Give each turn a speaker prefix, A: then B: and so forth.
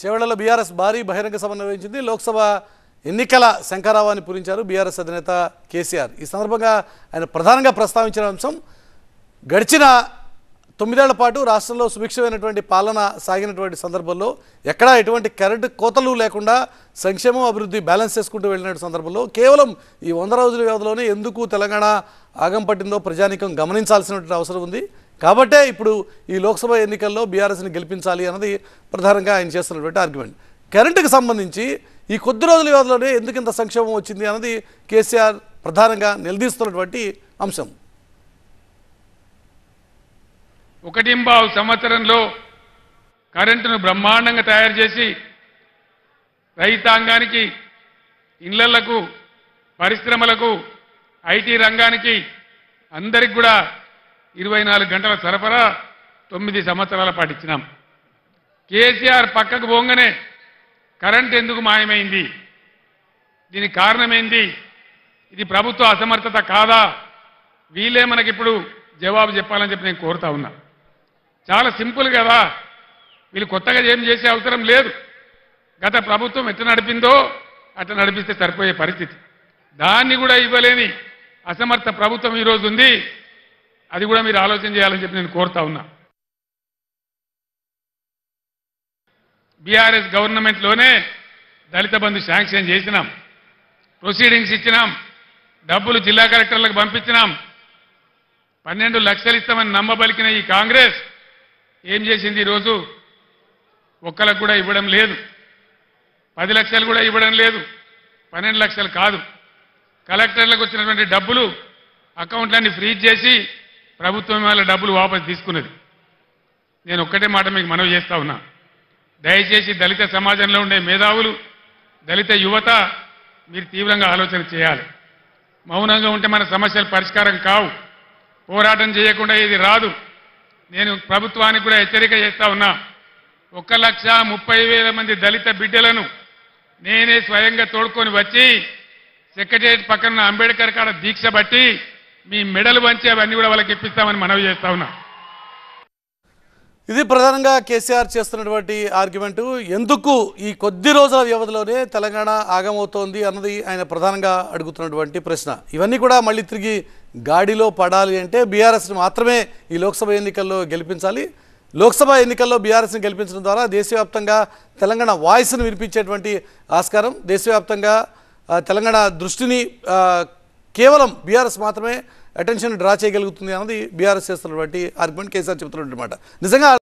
A: చేవెళ్లలో BRS భారీ బహిరంగ సభ నిర్వహించింది. లోక్సభ ఎన్నికల శంఖారావాన్ని పూరించారు బీఆర్ఎస్ అధినేత కేసీఆర్. ఈ సందర్భంగా ఆయన ప్రధానంగా ప్రస్తావించిన అంశం గడిచిన 9 ఏళ్ల పాటు రాష్ట్రంలో సుభిక్షమైనటువంటి పాలన సాగినటువంటి సందర్భంలో ఎక్కడా ఎటువంటి కరెంటు కోతలు లేకుండా సంక్షేమం అభివృద్ధి బ్యాలెన్స్ చేసుకుంటూ వెళ్ళిన సందర్భంలో కేవలం ఈ 100 రోజుల వ్యవధిలోనే ఎందుకు తెలంగాణ ఆగం పట్టిందో ప్రజానీకం గమనించాల్సినటువంటి అవసరం ఉంది. కాబట్టే ఇప్పుడు ఈ లోక్సభ ఎన్నికల్లో బీఆర్ఎస్ని గెలిపించాలి అన్నది ప్రధానంగా ఆయన చేస్తున్నటువంటి ఆర్గ్యుమెంట్. కరెంటుకు సంబంధించి ఈ కొద్ది రోజుల వ్యవధిలోనే ఎందుకు ఇంత సంక్షేమం వచ్చింది అన్నది కేసీఆర్ ప్రధానంగా నిలదీస్తున్నటువంటి అంశం.
B: 1.5 సంవత్సరంలో కరెంటును బ్రహ్మాండంగా తయారు చేసి రైతాంగానికి, ఇళ్లకు, పరిశ్రమలకు, ఐటీ రంగానికి అందరికి కూడా 24 గంటల సరఫరా 9 సంవత్సరాల పాటు ఇచ్చినాం. కేసీఆర్ పక్కకు పోగానే కరెంట్ ఎందుకు మాయమైంది, దీనికి కారణమైంది, ఇది ప్రభుత్వ అసమర్థత కాదా, వీళ్ళే మనకిప్పుడు జవాబు చెప్పాలని చెప్పి నేను కోరుతా ఉన్నా. చాలా సింపుల్ కదా, వీళ్ళు కొత్తగా ఏం చేసే అవసరం లేదు. గత ప్రభుత్వం ఎట్లా నడిపిందో అట్లా నడిపిస్తే సరిపోయే పరిస్థితి. దాన్ని కూడా ఇవ్వలేని అసమర్థ ప్రభుత్వం ఈరోజు ఉంది. అది కూడా మీరు ఆలోచన చేయాలని చెప్పి నేను కోరుతా ఉన్నా. బీఆర్ఎస్ గవర్నమెంట్లోనే దళిత బంధు శాంక్షన్ చేసినాం, ప్రొసీడింగ్స్ ఇచ్చినాం, డబ్బులు జిల్లా కలెక్టర్లకు పంపించినాం. 12 లక్షలు ఇస్తామని నమ్మబలికిన ఈ కాంగ్రెస్ ఏం చేసింది? ఈరోజు ఒక్కలకు కూడా ఇవ్వడం లేదు. 10 లక్షలు కూడా ఇవ్వడం లేదు. 12 లక్షలు కాదు, కలెక్టర్లకు వచ్చినటువంటి డబ్బులు అకౌంట్లన్నీ ఫ్రీజ్ చేసి ప్రభుత్వం వాళ్ళ డబ్బులు వాపసు తీసుకున్నది. నేను ఒక్కటే మాట మీకు మనవి చేస్తా ఉన్నా, దయచేసి దళిత సమాజంలో ఉండే మేధావులు, దళిత యువత మీరు తీవ్రంగా ఆలోచన చేయాలి. మౌనంగా ఉంటే మన సమస్యలు పరిష్కారం కావు. పోరాటం చేయకుండా ఇది రాదు. నేను ప్రభుత్వానికి కూడా హెచ్చరిక చేస్తా ఉన్నా. 1,30,000 మంది దళిత బిడ్డలను నేనే స్వయంగా తోడుకొని వచ్చి సెక్రటేరియట్ పక్కన అంబేద్కర్ కాడ దీక్ష బట్టి మీ మెడలు వంచి అవన్నీ కూడా వాళ్ళకి ఇప్పిస్తామని మనవి చేస్తా ఉన్నా.
A: ఇది ప్రధానంగా కేసీఆర్ చేస్తున్నటువంటి ఆర్గ్యుమెంటు. ఎందుకు ఈ కొద్ది రోజుల వ్యవధిలోనే తెలంగాణ ఆగమవుతోంది అన్నది ఆయన ప్రధానంగా అడుగుతున్నటువంటి ప్రశ్న. ఇవన్నీ కూడా మళ్ళీ తిరిగి గాడిలో పడాలి అంటే బీఆర్ఎస్ని మాత్రమే ఈ లోక్సభ ఎన్నికల్లో గెలిపించాలి. లోక్సభ ఎన్నికల్లో బీఆర్ఎస్ని గెలిపించడం ద్వారా దేశవ్యాప్తంగా తెలంగాణ వాయిస్ను వినిపించేటువంటి ఆస్కారం, దేశవ్యాప్తంగా తెలంగాణ దృష్టిని కేవలం బీఆర్ఎస్ మాత్రమే అటెన్షన్ డ్రా చేయగలుగుతుంది అన్నది బీఆర్ఎస్ చేస్తున్నటువంటి ఆర్గ్యుమెంట్, కేసీఆర్ చెబుతున్నటువంటి మాట. నిజంగా